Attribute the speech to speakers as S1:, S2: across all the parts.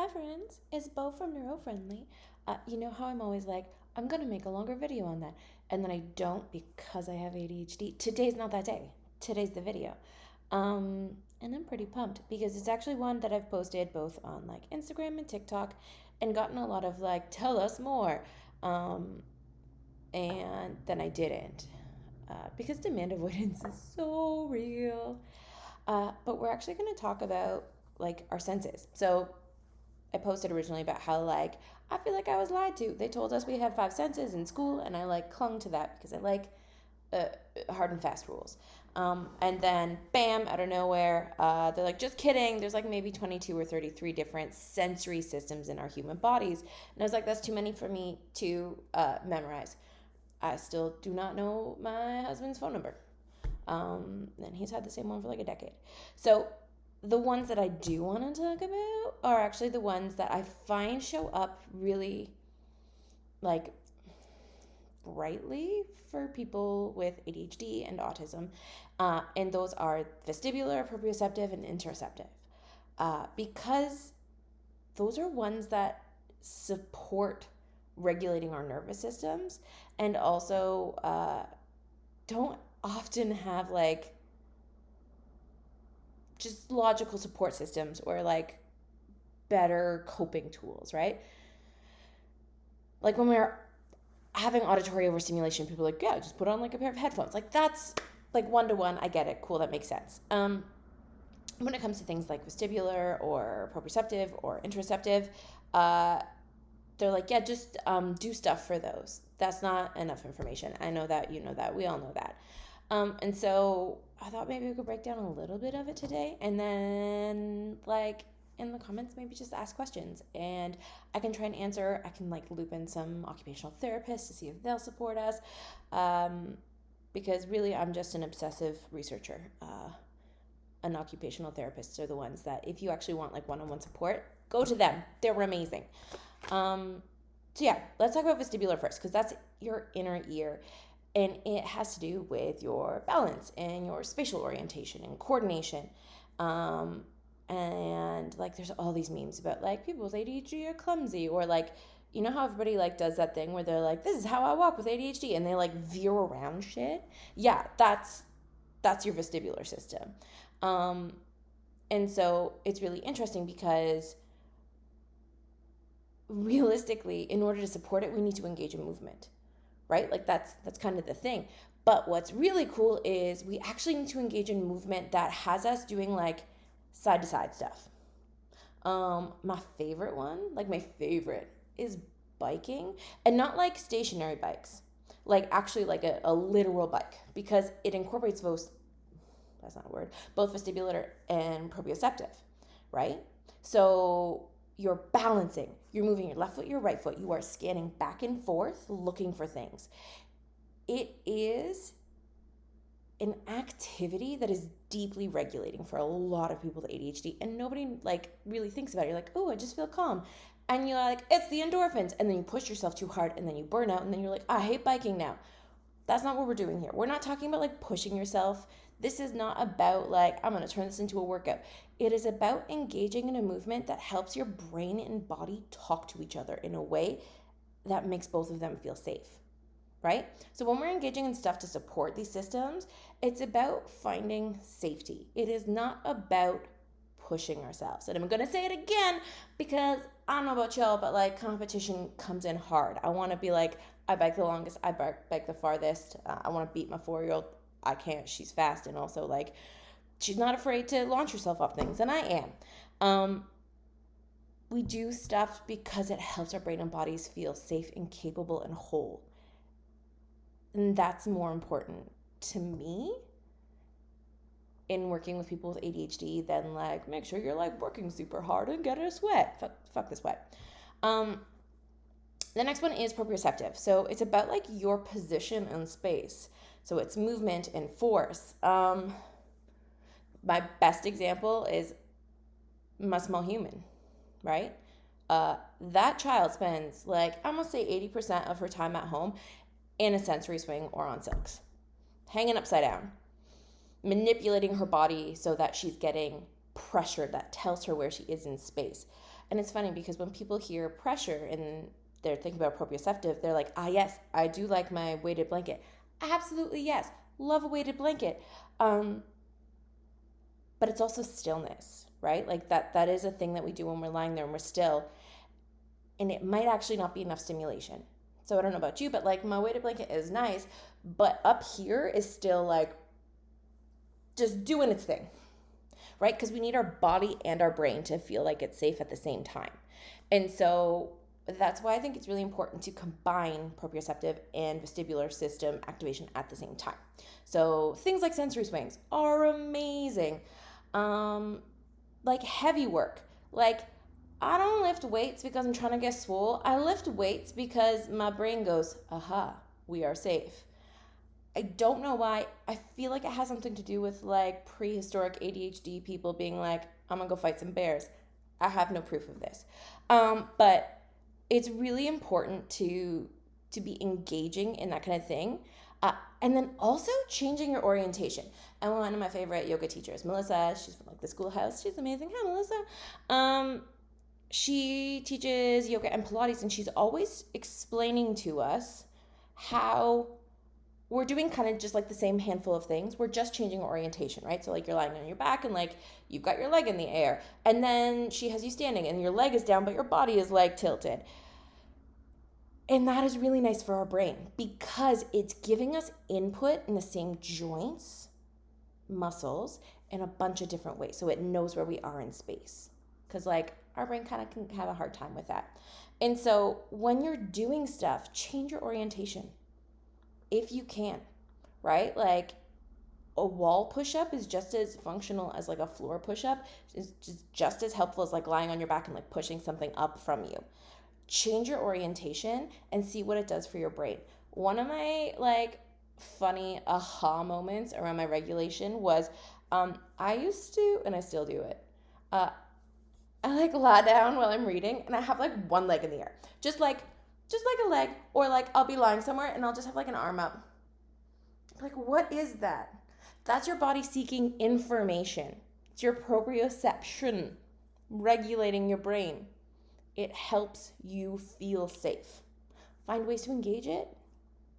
S1: Hi friends, it's Bo from Neurofriendly. You know how I'm always like, I'm gonna make a longer video on that, and then I don't because I have ADHD. Today's not that day. Today's the video. And I'm pretty pumped because it's actually one that I've posted both on like Instagram and TikTok and gotten a lot of like, tell us more. Um, and then I didn't because demand avoidance is so real. But we're actually gonna talk about like our senses. So I posted originally about how like I feel like I was lied to. They told us we had five senses in school, and I like clung to that because I like uh, hard and fast rules. And then bam, out of nowhere, they're like, just kidding. There's like maybe 22 or 33 different sensory systems in our human bodies, and I was like, that's too many for me to memorize. I still do not know my husband's phone number. And he's had the same one for like a decade. So the ones that I do want to talk about are actually the ones that I find show up really like brightly for people with ADHD and autism. And those are vestibular, proprioceptive, and interoceptive. Because those are ones that support regulating our nervous systems and also don't often have like just logical support systems or like better coping tools, right? Like when we're having auditory overstimulation, people are like, yeah, just put on like a pair of headphones. Like that's like one to one. I get it. Cool. That makes sense. When it comes to things like vestibular or proprioceptive or interoceptive, they're like, yeah, just do stuff for those. That's not enough information. I know that, you know that, we all know that. And so I thought maybe we could break down a little bit of it today, and then like in the comments maybe just ask questions and I can try and answer. I can like loop in some occupational therapists to see if they'll support us, because really I'm just an obsessive researcher. An occupational therapists are the ones that if you actually want like one-on-one support, go to them. They're amazing. So yeah, let's talk about vestibular first because that's your inner ear. And it has to do with your balance and your spatial orientation and coordination. And like there's all these memes about like people with ADHD are clumsy, or like, you know how everybody like does that thing where they're like, this is how I walk with ADHD, and they like veer around shit. Yeah, that's your vestibular system. And so it's really interesting because realistically, in order to support it, we need to engage in movement, right? Like that's kind of the thing. But what's really cool is we actually need to engage in movement that has us doing like side to side stuff. My favorite one, like my favorite, is biking, and not like stationary bikes, like actually like a literal bike, because it incorporates both, that's not a word, both vestibular and proprioceptive, right? So you're balancing, you're moving your left foot, your right foot, you are scanning back and forth looking for things. It is an activity that is deeply regulating for a lot of people with ADHD, and nobody like really thinks about it. You're like, oh, I just feel calm, and you're like, it's the endorphins, and then you push yourself too hard and then you burn out, and then you're like, I hate biking now. That's not what we're doing here. We're not talking about like pushing yourself. This is not about like, I'm going to turn this into a workout. It is about engaging in a movement that helps your brain and body talk to each other in a way that makes both of them feel safe, right? So when we're engaging in stuff to support these systems, it's about finding safety. It is not about pushing ourselves. And I'm going to say it again because I don't know about y'all, but like competition comes in hard. I want to be like, I bike the longest, I bike the farthest. I want to beat my 4-year-old. I can't. She's fast, and also like she's not afraid to launch herself off things, and I am. We do stuff because it helps our brain and bodies feel safe and capable and whole. And that's more important to me in working with people with ADHD than like make sure you're like working super hard and get a sweat. Fuck the sweat. The next one is proprioceptive. So it's about like your position in space. So it's movement and force. My best example is my small human, right? That child spends like, I'm gonna say 80% of her time at home in a sensory swing or on silks, hanging upside down, manipulating her body so that she's getting pressure that tells her where she is in space. And it's funny because when people hear pressure and they're thinking about proprioceptive, they're like, yes, I do like my weighted blanket. Absolutely, yes. Love a weighted blanket. But it's also stillness, right? Like that is a thing that we do when we're lying there and we're still. And it might actually not be enough stimulation. So I don't know about you, but like my weighted blanket is nice, but up here is still like just doing its thing, right? Because we need our body and our brain to feel like it's safe at the same time. And so that's why I think it's really important to combine proprioceptive and vestibular system activation at the same time. So things like sensory swings are amazing. Like heavy work, like I don't lift weights because I'm trying to get swole. I lift weights because my brain goes, aha, we are safe. I don't know why. I feel like it has something to do with like prehistoric ADHD people being like, I'm gonna go fight some bears. I have no proof of this. But it's really important to be engaging in that kind of thing. And then also changing your orientation. And one of my favorite yoga teachers, Melissa, she's from like the schoolhouse. She's amazing. Hi, Melissa. She teaches yoga and Pilates, and she's always explaining to us how we're doing kind of just like the same handful of things. We're just changing orientation, right? So like you're lying on your back and like you've got your leg in the air. And then she has you standing and your leg is down, but your body is like tilted. And that is really nice for our brain because it's giving us input in the same joints, muscles, in a bunch of different ways. So it knows where we are in space. Because like our brain kind of can have a hard time with that. And so when you're doing stuff, change your orientation if you can, right? Like a wall push-up is just as functional as like a floor push-up. It's just as helpful as like lying on your back and like pushing something up from you. Change your orientation and see what it does for your brain. One of my like funny aha moments around my regulation was I used to, and I still do it, I like lie down while I'm reading and I have like one leg in the air. Just like a leg, or like I'll be lying somewhere and I'll just have like an arm up. Like, what is that? That's your body seeking information. It's your proprioception regulating your brain. It helps you feel safe. Find ways to engage it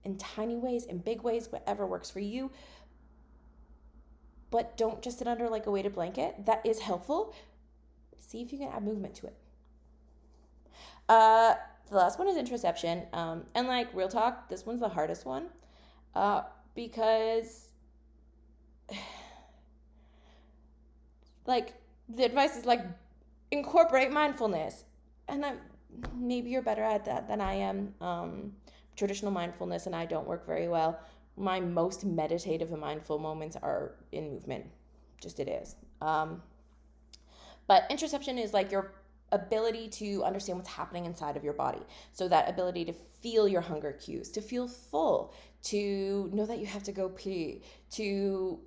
S1: in tiny ways, in big ways, whatever works for you. But don't just sit under like a weighted blanket. That is helpful. See if you can add movement to it. The last one is interoception. And like real talk, this one's the hardest one because like the advice is like incorporate mindfulness. And maybe you're better at that than I am. Traditional mindfulness and I don't work very well. My most meditative and mindful moments are in movement. Just it is. But interoception is like your ability to understand what's happening inside of your body. So that ability to feel your hunger cues, to feel full, to know that you have to go pee, to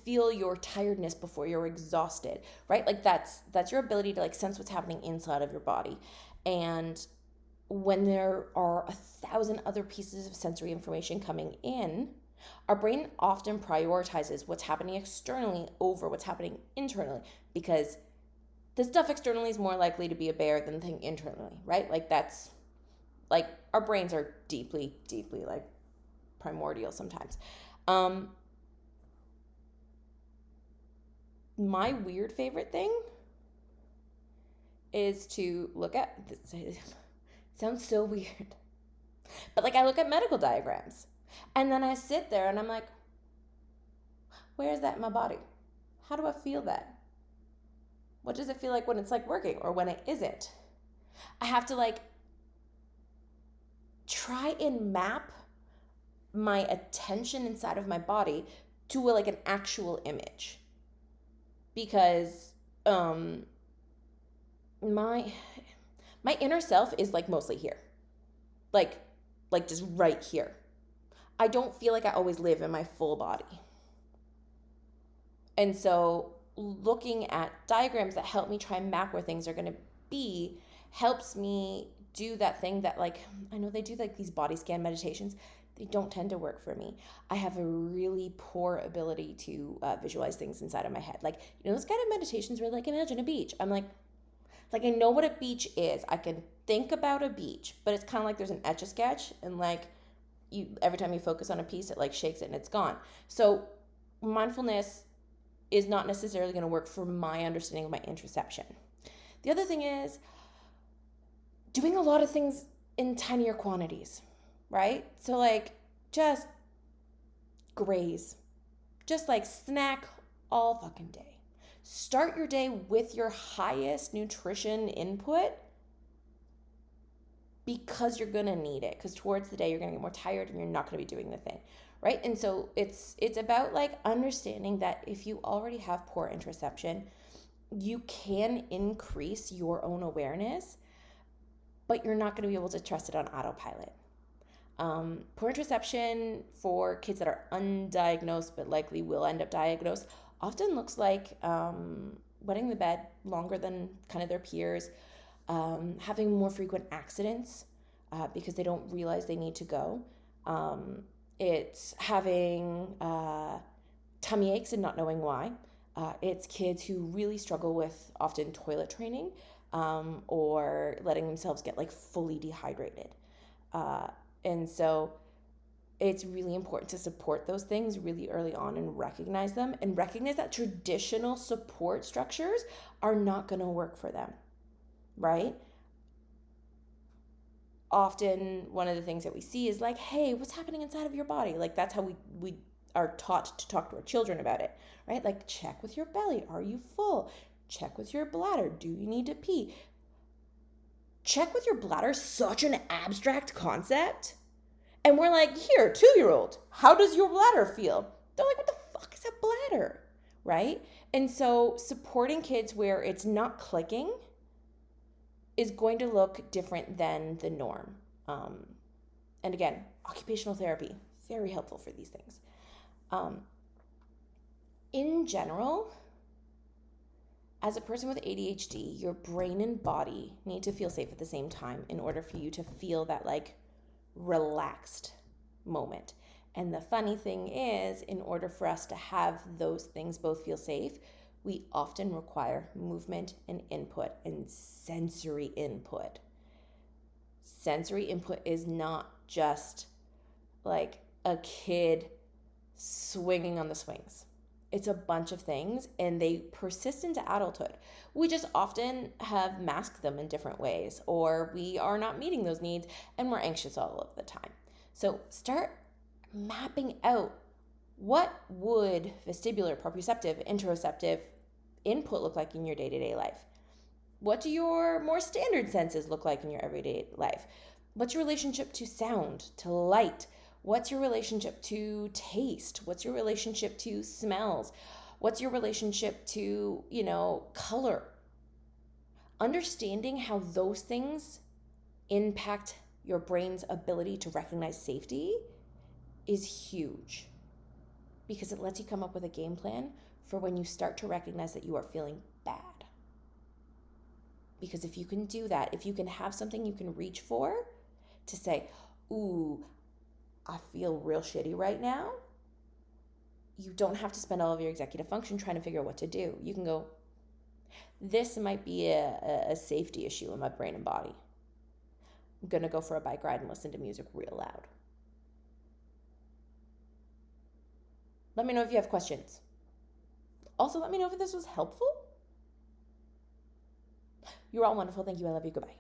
S1: feel your tiredness before you're exhausted, right? Like that's your ability to like sense what's happening inside of your body. And when there are 1,000 other pieces of sensory information coming in, our brain often prioritizes what's happening externally over what's happening internally because the stuff externally is more likely to be a bear than the thing internally, right? Like that's, like our brains are deeply, deeply like primordial sometimes. My weird favorite thing is to look at, this sounds so weird, but like I look at medical diagrams and then I sit there and I'm like, where is that in my body? How do I feel that? What does it feel like when it's like working or when it isn't? I have to like try and map my attention inside of my body to like an actual image because my inner self is like mostly here, like just right here. I don't feel like I always live in my full body. And so looking at diagrams that help me try and map where things are going to be helps me do that thing that like, I know they do like these body scan meditations. They don't tend to work for me. I have a really poor ability to visualize things inside of my head. Like, those kind of meditations where like, imagine a beach. I'm like I know what a beach is. I can think about a beach, but it's kind of like there's an Etch-a-Sketch, and like every time you focus on a piece, it like shakes it and it's gone. So mindfulness is not necessarily going to work for my understanding of my interoception. The other thing is doing a lot of things in tinier quantities, right? So like just graze, just like snack all fucking day. Start your day with your highest nutrition input because you're going to need it, because towards the day you're going to get more tired and you're not going to be doing the thing, right? And so it's about like understanding that if you already have poor interoception, you can increase your own awareness, but you're not going to be able to trust it on autopilot. Poor interoception for kids that are undiagnosed but likely will end up diagnosed often looks like wetting the bed longer than kind of their peers, having more frequent accidents because they don't realize they need to go. It's having tummy aches and not knowing why. It's kids who really struggle with often toilet training or letting themselves get like fully dehydrated. And so it's really important to support those things really early on and recognize them, and recognize that traditional support structures are not going to work for them, right? Often one of the things that we see is like, hey, what's happening inside of your body? Like that's how we are taught to talk to our children about it, right? Like check with your belly. Are you full? Check with your bladder. Do you need to pee? Check with your bladder, such an abstract concept. And we're like, here, 2-year-old, how does your bladder feel? They're like, what the fuck is a bladder, right? And so supporting kids where it's not clicking is going to look different than the norm. And again, occupational therapy, very helpful for these things. In general, as a person with ADHD, your brain and body need to feel safe at the same time in order for you to feel that like relaxed moment. And the funny thing is, in order for us to have those things both feel safe, we often require movement and input and sensory input. Sensory input is not just like a kid swinging on the swings. It's a bunch of things, and they persist into adulthood. We just often have masked them in different ways, or we are not meeting those needs and we're anxious all of the time. So start mapping out what would vestibular, proprioceptive, interoceptive input look like in your day-to-day life. What do your more standard senses look like in your everyday life? What's your relationship to sound, to light? What's your relationship to taste? What's your relationship to smells? What's your relationship to, color? Understanding how those things impact your brain's ability to recognize safety is huge, because it lets you come up with a game plan for when you start to recognize that you are feeling bad. Because if you can do that, if you can have something you can reach for to say, ooh, I feel real shitty right now, you don't have to spend all of your executive function trying to figure out what to do. You can go, this might be a safety issue in my brain and body. I'm going to go for a bike ride and listen to music real loud. Let me know if you have questions. Also, let me know if this was helpful. You're all wonderful. Thank you. I love you. Goodbye.